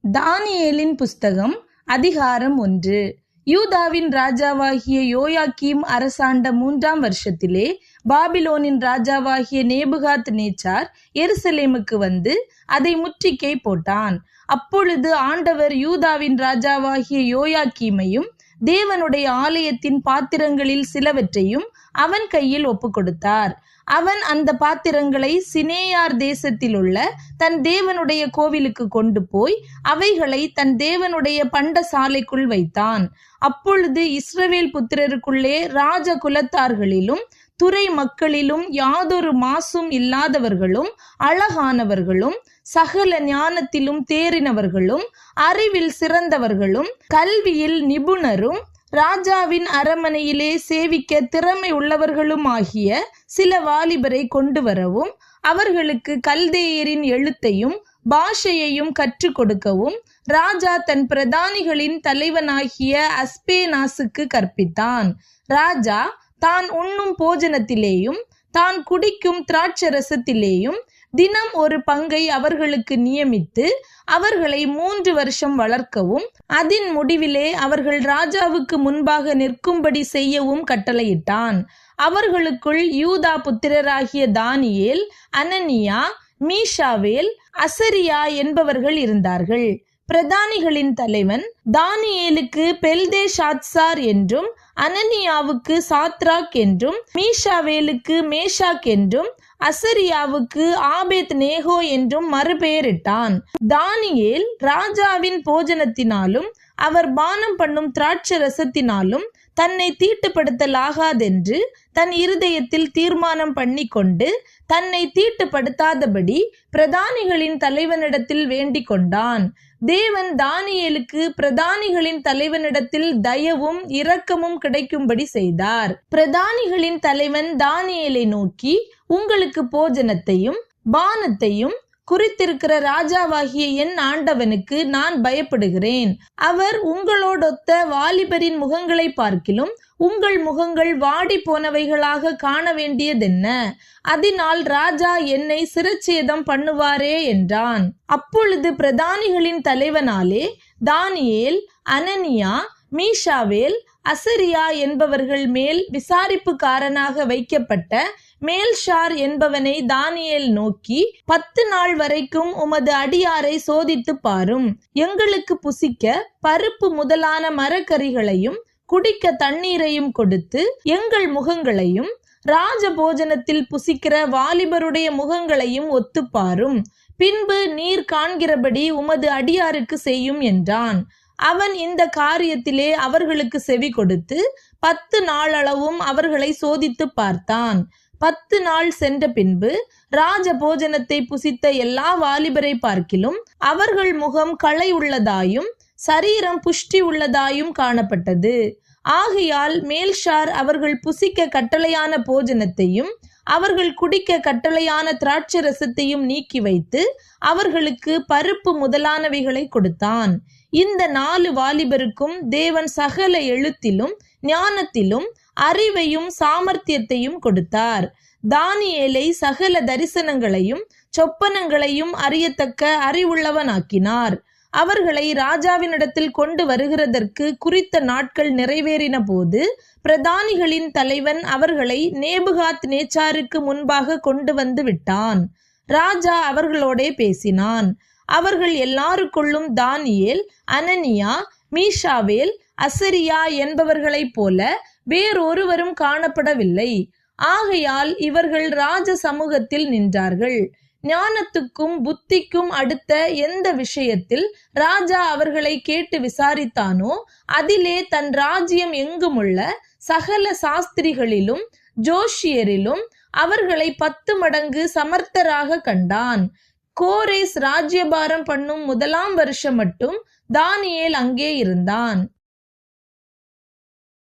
தானியேலின் புஸ்தகம் அதிகாரம் 1. யூதாவின் ராஜாவாகிய யோயாக்கீம் அரசாண்ட 3ஆம் வருஷத்திலே பாபிலோனின் ராஜாவாகிய நேபுகாத் நேச்சார் எருசலேமுக்கு வந்து அதை முற்றுகை போட்டான். அப்பொழுது ஆண்டவர் யூதாவின் ராஜாவாகிய யோயாக்கீமையும் தேவனுடைய ஆலயத்தின் பாத்திரங்களில் சிலவற்றையும் அவன் கையில் ஒப்பு கொடுத்தார். அவன் அந்த பாத்திரங்களை சினேயார் தேசத்தில் உள்ள தன் தேவனுடைய கோவிலுக்கு கொண்டு போய் அவைகளை தன் தேவனுடைய பண்டசாலைக்குள் வைத்தான். அப்பொழுது இஸ்ரவேல் புத்திரருக்குள்ளே ராஜ குலத்தார்களிலும் துறை மக்களிலும் யாதொரு மாசும் இல்லாதவர்களும் அழகானவர்களும் சகல ஞானத்திலும் தேறினவர்களும் அறிவில் சிறந்தவர்களும் கல்வியில் நிபுணரும் ராஜாவின் அரமனையிலே சேவிக்க திறமை உள்ளவர்களும் ஆகிய சில வாலிபரை கொண்டு வரவும் அவர்களுக்கு கல்தேயரின் எழுத்தையும் பாஷையையும் கற்றுக் கொடுக்கவும் ராஜா தன் பிரதானிகளின் தலைவனாகிய அஸ்பேனாசுக்கு கற்பித்தான். ராஜா தான் உண்ணும் போஜனத்திலேயும் தான் குடிக்கும் திராட்சரசத்திலேயும் தினம் ஒரு பங்கை அவர்களுக்கு நியமித்து அவர்களை 3 வருஷம் வளர்க்கவும் அதன் முடிவிலே அவர்கள் ராஜாவுக்கு முன்பாக நிற்கும்படி செய்யவும் கட்டளையிட்டான். அவர்களுக்குள் யூதா புத்திரராகிய தானியேல், அனனியா, மீஷாவேல், அசரியா என்பவர்கள் இருந்தார்கள். பிரதானிகளின் தலைவன் தானியேலுக்கு பெல்தேஷாத்சார் என்றும், அனனியாவுக்கு சாத்ராக் என்றும், மீஷாவேலுக்கு மேஷாக் என்றும், அசரியாவுக்கு ஆபேத் நேகோ என்றும் மறுபெயரிட்டான். தானியேல் ராஜாவின் போஜனத்தினாலும் அவர் பானம் பண்ணும் திராட்சரசத்தினாலும் தன்னை தீட்டுப்படுத்தலாகாதென்று தன் இருதயத்தில் தீர்மானம் பண்ணி கொண்டு தன்னை தீட்டுப்படுத்தாதபடி பிரதானிகளின் தலைவனிடத்தில் வேண்டிக் கொண்டான். தேவன் தானியேலுக்கு பிரதானிகளின் தலைவனிடத்தில் தயவும் இரக்கமும் கிடைக்கும்படி செய்தார். பிரதானிகளின் தலைவன் தானியேலை நோக்கி, உங்களுக்கு போஜனத்தையும் பானத்தையும் குறித்திருக்கிற ராஜாவாகிய என் ஆண்டவனுக்கு நான் பயப்படுகிறேன். அவர் உங்களோடொத்த வாலிபரின் முகங்களை பார்க்கிலும் உங்கள் முகங்கள் வாடி போனவைகளாக காண வேண்டியதென்ன? அதனால் ராஜா என்னை சிரச்சேதம் பண்ணுவாரே என்றான். அப்பொழுது பிரதானிகளின் தலைவனாலே தானியேல், அனனியா, மீஷாவேல், அசரியா என்பவர்கள் மேல் விசாரிப்புக்காரனாக வைக்கப்பட்ட மேல்ஷார் என்பவனை தானியேல் நோக்கி, 10 நாள் வரைக்கும் உமது அடியாரை சோதித்து பாரும். எங்களுக்கு புசிக்க பருப்பு முதலான மரக்கறிகளையும் குடிக்க தண்ணீரையும் கொடுத்து எங்கள் முகங்களையும் ராஜபோஜனத்தில் புசிக்கிற வாலிபருடைய முகங்களையும் ஒத்துப்பாரும். பின்பு நீர் காண்கிறபடி உமது அடியாருக்கு செய்யும் என்றான். அவன் இந்த காரியத்திலே அவர்களுக்கு செவி கொடுத்து 10 நாளளவும் அவர்களை சோதித்து பார்த்தான். 10 நாள் சென்ற பின்பு ராஜ போஜனத்தை புசித்த எல்லா வாலிபரை பார்க்கிலும் அவர்கள் முகம் களை உள்ளதாயும் சரீரம் புஷ்டி உள்ளதாயும் காணப்பட்டது. ஆகையால் மேல்ஷார் அவர்கள் புசிக்க கட்டளையான போஜனத்தையும் அவர்கள் குடிக்க கட்டளையான திராட்சரசத்தையும் நீக்கி வைத்து அவர்களுக்கு பருப்பு முதலானவைகளை கொடுத்தான். இந்த 4 வாலிபருக்கும் தேவன் சகல எழுத்திலும் ஞானத்திலும் அறிவையும் சாமர்த்தியத்தையும் கொடுத்தார். தானியேலை சகல தரிசனங்களையும் சொப்பனங்களையும் அறியத்தக்க அறிவுள்ளவனாக்கினார். அவர்களை ராஜாவினிடத்தில் கொண்டு வருகிறதற்கு குறித்த நாட்கள் நிறைவேறின போது பிரதானிகளின் தலைவன் அவர்களை நேபுகாத் நேச்சாருக்கு முன்பாக கொண்டு வந்து விட்டான். ராஜா அவர்களோடே பேசினான். அவர்கள் எல்லாருக்குள்ளும் தானியேல், அனனியா, மீஷாவேல், அசரியா என்பவர்களைப் போல வேறொருவரும் காணப்படவில்லை. ஆகையால் இவர்கள் ராஜ சமூகத்தில் நின்றார்கள். ஞானத்துக்கும் புத்திக்கும் அடுத்த எந்த விஷயத்தில் ராஜா அவர்களை கேட்டு விசாரித்தானோ அதிலே தன் ராஜ்யம் எங்குமுள்ள சகல சாஸ்திரிகளிலும் ஜோஷியரிலும் அவர்களை 10 மடங்கு சமர்த்தராக கண்டான். கோரேஸ் ராஜ்யபாரம் பண்ணும் 1ஆம் வருஷம் மட்டும் தானியேல் அங்கே இருந்தான்.